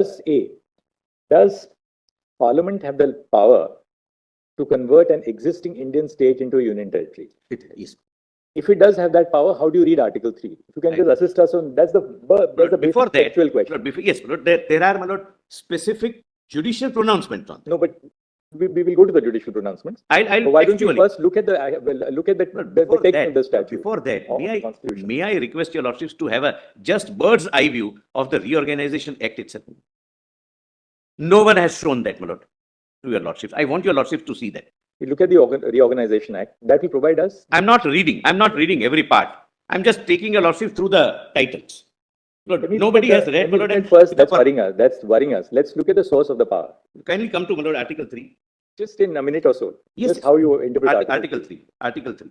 A. Does Parliament have the power to convert an existing Indian state into a union territory? Yes. If it does have that power, how do you read Article 3? If you can just assist us on, that's the basic factual question. Yes, there are specific judicial pronouncements on that. No, but we will go to the judicial pronouncements. Why don't you first look at the text of the statute? Before that, may I request your lordships to have a just bird's eye view of the Reorganization Act itself? No one has shown that, my lord, to your lordships. I want your lordships to see that. We look at the Reorganization Act. That will provide us. I'm not reading every part. I'm just taking your lordships through the titles. Lord, nobody has read, my lord. First, that's worrying us. That's worrying us. Let's look at the source of the power. Kindly come to, my lord, Article 3. Just in a minute or so. Yes. Just how you interpret Article 3. Article 3.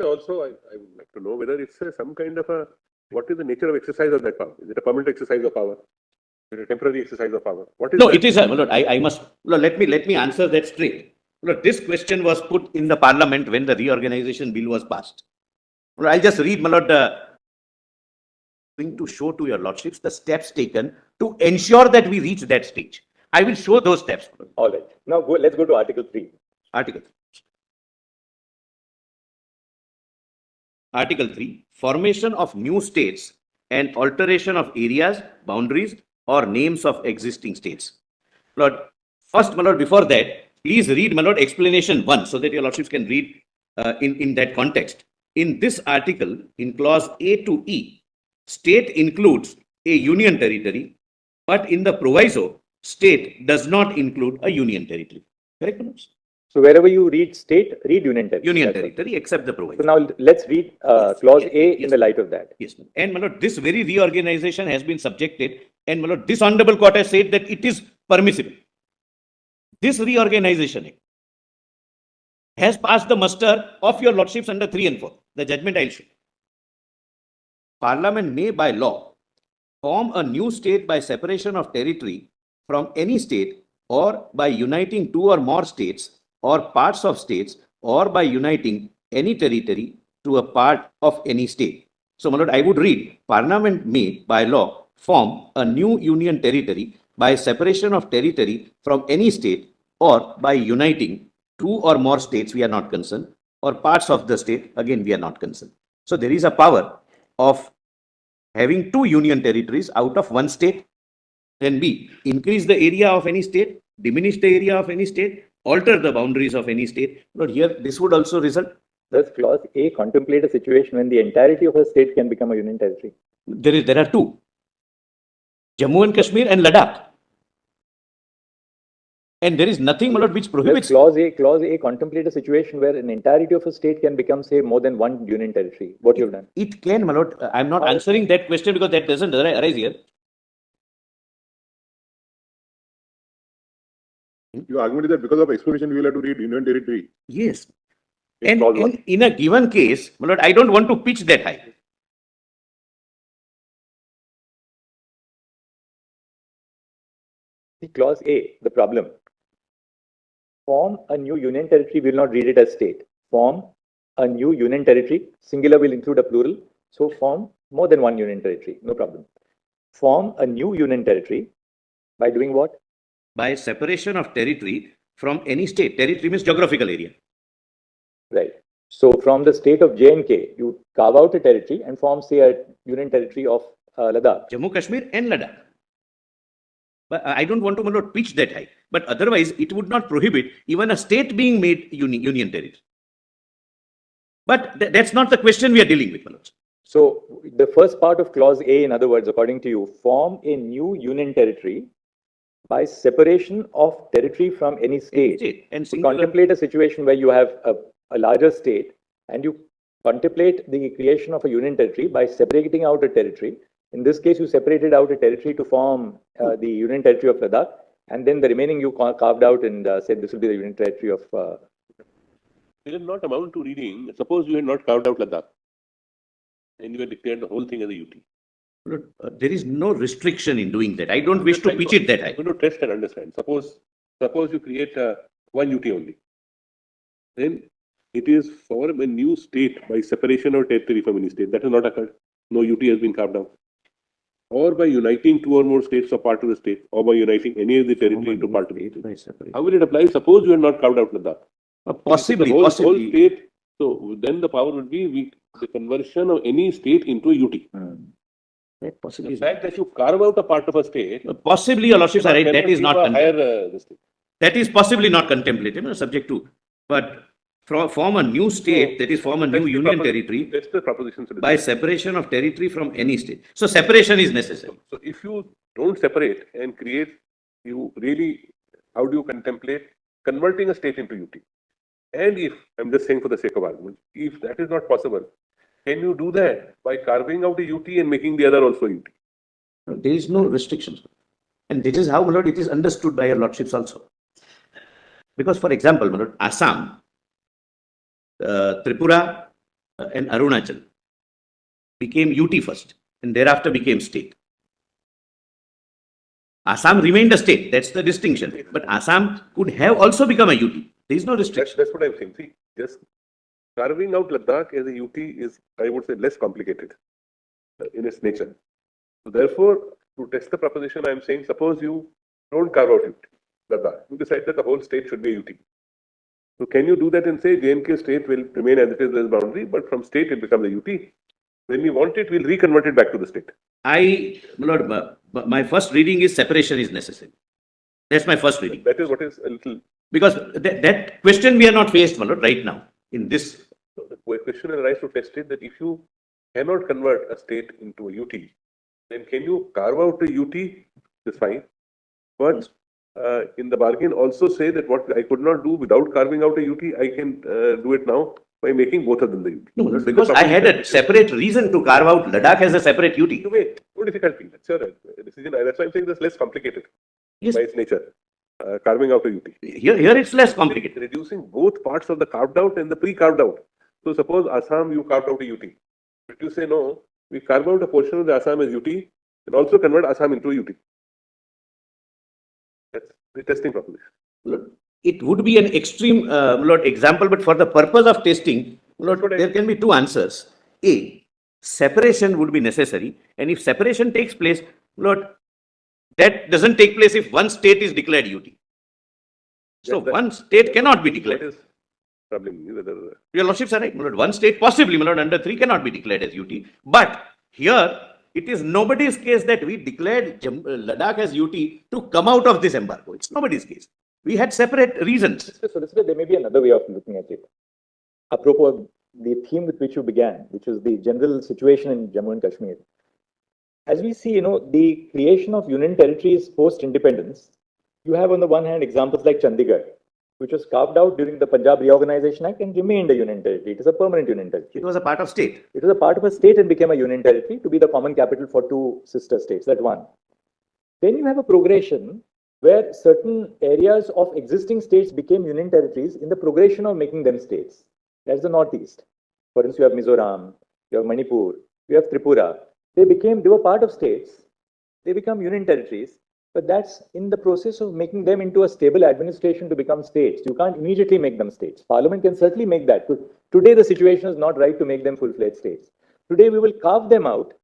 Also, I would like to know whether it's some kind of a, what is the nature of exercise of that power? Is it a permanent exercise of power? Is it a temporary exercise of power? What is no, that? it is, my lord, I must, Lord, let me answer that straight. Lord, this question was put in the Parliament when the Reorganization Bill was passed. Lord, I'll just read, my lord, to show to your lordships the steps taken to ensure that we reach that stage. I will show those steps. All right. Now let's go to Article 3. Article 3. Article 3. Formation of new states and alteration of areas, boundaries, or names of existing states. Lord, first, my lord, before that, please read, my lord, explanation 1 so that your lordships can read in that context. In this article, in clause A to E, state includes a union territory, but in the proviso, state does not include a union territory. Correct, my lords? So wherever you read state, read union territory. Union territory, except the proviso. So now let's read clause A in the light of that. Yes, and my lord, this very reorganization has been subjected, and my lord, this honorable court has said that it is permissible. This reorganization has passed the muster of your lordships under 3 and 4. The judgment I'll show. Parliament may by law form a new state by separation of territory from any state, or by uniting 2 or more states or parts of states, or by uniting any territory to a part of any state. So, my lord, I would read, Parliament may by law form a new union territory by separation of territory from any state, or by uniting 2 or more states, we are not concerned, or parts of the state, again we are not concerned. So there is a power of having 2 union territories out of 1 state. Then B, increase the area of any state, diminish the area of any state, alter the boundaries of any state. But here, this would also result. Does clause A contemplate a situation when the entirety of a state can become a union territory? There are 2. Jammu and Kashmir and Ladakh. And there is nothing, my lord, which prohibits. Clause A contemplate a situation where an entirety of a state can become, say, more than 1 union territory. What you've done? It can, my lord. I'm not answering that question because that doesn't arise here. Your argument is that because of explanation, we will have to read union territory. Yes. And in a given case, my lord, I don't want to pitch that high. See, clause A, the problem. Form a new union territory, we will not read it as state. Form a new union territory, singular will include a plural. So form more than 1 union territory, no problem. Form a new union territory by doing what? By separation of territory from any state. Territory means geographical area. Right. So from the state of J&K, you carve out a territory and form, say, a union territory of Ladakh. Jammu, Kashmir and Ladakh. But I don't want to, my lord, pitch that high. But otherwise, it would not prohibit even a state being made union territory. But that's not the question we are dealing with, my lord. So the first part of clause A, in other words, according to you, form a new union territory by separation of territory from any state. And contemplate a situation where you have a larger state and you contemplate the creation of a union territory by separating out a territory. In this case, you separated out a territory to form the union territory of Ladakh, and then the remaining you carved out and said this will be the union territory of... It will not amount to reading. Suppose you had not carved out Ladakh and you had declared the whole thing as a UT. Look, there is no restriction in doing that. I don't wish to pitch it that high. You to test and understand. Suppose you create 1 UT only. Then it is form a new state by separation of territory from any state. That has not occurred. No UT has been carved out. or by uniting two or more states or part of the state, or by uniting any of the territory into part of the state. How will it apply? Suppose you are not carved out Ladakh. Possibly, whole possibly. State, so then the power would be the conversion of any state into a UT. That possibly. The fact that you carve out a part of a state. Possibly, your lordships are right. That is not higher, that is possibly not contemplated, subject to. But form a new state, that is form a new union territory. That's the proposition. By separation of territory from any state. So separation is necessary. So if you don't separate and create, you really, how do you contemplate converting a state into UT? And if, I'm just saying for the sake of argument, if that is not possible, can you do that by carving out a UT and making the other also UT? There is no restrictions. And this is how, my lord, it is understood by your lordships also. Because, for example, my lord, Assam, Tripura and Arunachal became UT first and thereafter became state. Assam remained a state, that's the distinction. But Assam could have also become a UT. There is no restriction. That's what I'm saying. See, just carving out Ladakh as a UT is, I would say, less complicated in its nature. So therefore, to test the proposition, I'm saying, suppose you don't carve out UT, Ladakh. You decide that the whole state should be a UT. So can you do that and say J&K state will remain as it is as boundary, but from state it becomes a UT? When we want it, we'll reconvert it back to the state. My lord, my first reading is separation is necessary. That's my first reading. That is what is a little... Because that question we are not faced, my lord, right now in this. So the question arises to test it that if you cannot convert a state into a UT, then can you carve out a UT? That's fine. But in the bargain also say that what I could not do without carving out a UT, I can do it now by making both of them the UT. No, because I had a separate reason to carve out Ladakh as a separate UT. Wait, no difficulty. That's your decision. That's why I'm saying that's less complicated by its nature. Carving out a UT. Here it's less complicated. Reducing both parts of the carved out and the pre-carved out. So suppose Assam, you carved out a UT. But you say no, we carve out a portion of the Assam as UT and also convert Assam into a UT. That's the testing proposition. It would be an extreme Lord, example, but for the purpose of testing, Lord, there can be two answers. A, separation would be necessary, and if separation takes place, Lord, that doesn't take place if one state is declared UT. So one state cannot be declared. What is troubling whether your lordships are right, my lord. One state possibly, my lord, under 3 cannot be declared as UT. But here, it is nobody's case that we declared Ladakh as UT to come out of this embargo. It's nobody's case. We had separate reasons. Mr. Solicitor, there may be another way of looking at it. Apropos the theme with which you began, which is the general situation in Jammu and Kashmir. As we see, the creation of union territories post-independence, you have on the one hand examples like Chandigarh, which was carved out during the Punjab Reorganization Act and remained a union territory. It is a permanent union territory. It was a part of state. It was a part of a state and became a union territory to be the common capital for 2 sister states. That's one. Then you have a progression where certain areas of existing states became union territories in the progression of making them states. That's the Northeast. For instance, you have Mizoram, you have Manipur, you have Tripura. They were part of states. They become union territories, but that's in the process of making them into a stable administration to become states. You can't immediately make them states. Parliament can certainly make that. Today, the situation is not right to make them full-fledged states. Today, we will carve them out,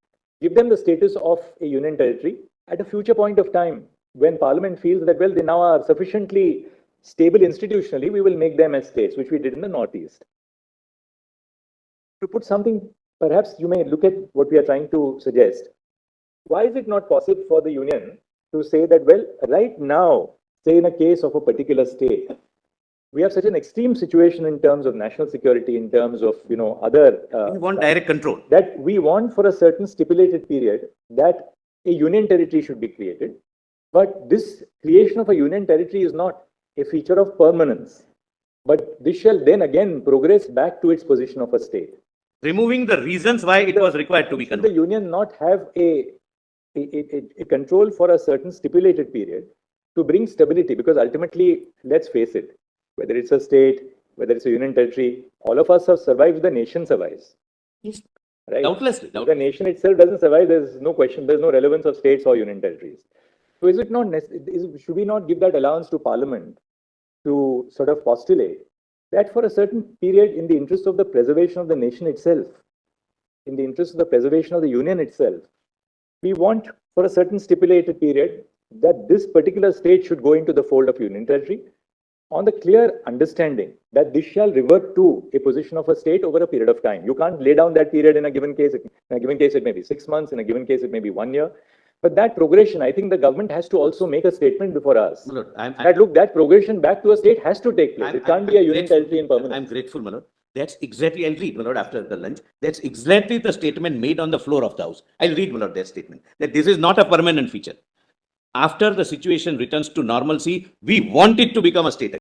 give them the status of a union territory at a future point of time when Parliament feels that, well, they now are sufficiently stable institutionally, we will make them as states, which we did in the Northeast. To put something, perhaps you may look at what we are trying to suggest. Why is it not possible for the union to say that, well, right now, say in a case of a particular state, we have such an extreme situation in terms of national security, in terms of, other... we want direct control. That we want for a certain stipulated period that a union territory should be created. But this creation of a union territory is not a feature of permanence. But this shall then again progress back to its position of a state. Removing the reasons why it was required to be controlled. The union not have a control for a certain stipulated period to bring stability, because ultimately, let's face it, whether it's a state, whether it's a union territory, all of us have survived, the nation survives. Yes. Right? Doubtlessly. The nation itself doesn't survive, there's no question, there's no relevance of states or union territories. So is it not should we not give that allowance to Parliament to sort of postulate that for a certain period, in the interest of the preservation of the nation itself, in the interest of the preservation of the union itself, we want for a certain stipulated period that this particular state should go into the fold of union territory on the clear understanding that this shall revert to a position of a state over a period of time. You can't lay down that period in a given case. In a given case, it may be 6 months. In a given case, it may be 1 year. But that progression, I think the government has to also make a statement before us. My lord, That look, that progression back to a state has to take place. It can't be a union territory in permanence. I'm grateful, my lord. That's exactly, I'll read, my lord, after the lunch. That's exactly the statement made on the floor of the House. I'll read, my lord, that statement. That this is not a permanent feature. After the situation returns to normalcy, we want it to become a state.